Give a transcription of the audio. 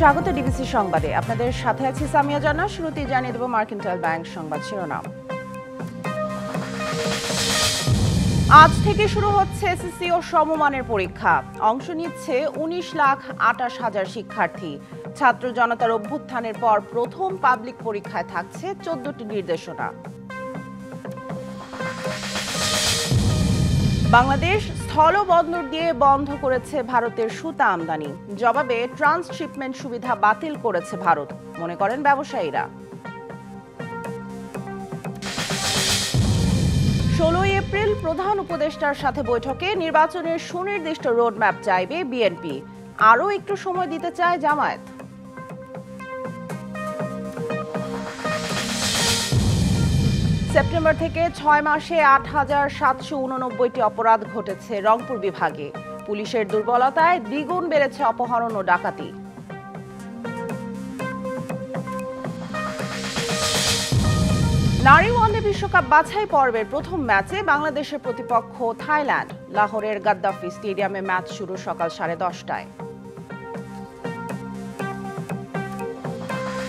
স্বাগত ডিবিসি সংবাদে। আপনাদের সাথে আছি সামিয়া জান্নাত। শুরুতেই জানিয়ে দেব মার্কেন্টাইল ব্যাংক সংবাদ শিরোনাম। আজ থেকে শুরু হচ্ছে এসএসসি ও সমমানের পরীক্ষা। অংশ নিচ্ছে 19,28,000 শিক্ষার্থী। ছাত্র জনতার অভ্যুত্থানের পর প্রথম পাবলিক পরীক্ষায় থাকছে 14টি নির্দেশনা। বাংলাদেশ স্থলবন্দর দিয়ে বন্ধ করেছে ভারতের সুতা আমদানি। জবাবে ট্রান্সশিপমেন্ট সুবিধা বাতিল করেছে ভারত, মনে করেন ব্যবসায়ীরা। 16 এপ্রিল প্রধান উপদেষ্টার সাথে বৈঠকে নির্বাচনের সুনির্দিষ্ট রোডম্যাপ চাইবে বিএনপি। আরও একটু সময় দিতে চায় জামায়াত। সেপ্টেম্বর থেকে 6 মাসে 8,789টি অপরাধ ঘটেছে রংপুর বিভাগে। পুলিশের দুর্বলতায় দ্বিগুণ বেড়েছে অপহরণ ও ডাকাতি। নারী ওয়ানডে বিশ্বকাপ বাছাই পর্বের প্রথম ম্যাচে বাংলাদেশের প্রতিপক্ষ থাইল্যান্ড। লাহোরের গাদ্দাফি স্টেডিয়ামে ম্যাচ শুরু সকাল 10:30টায়।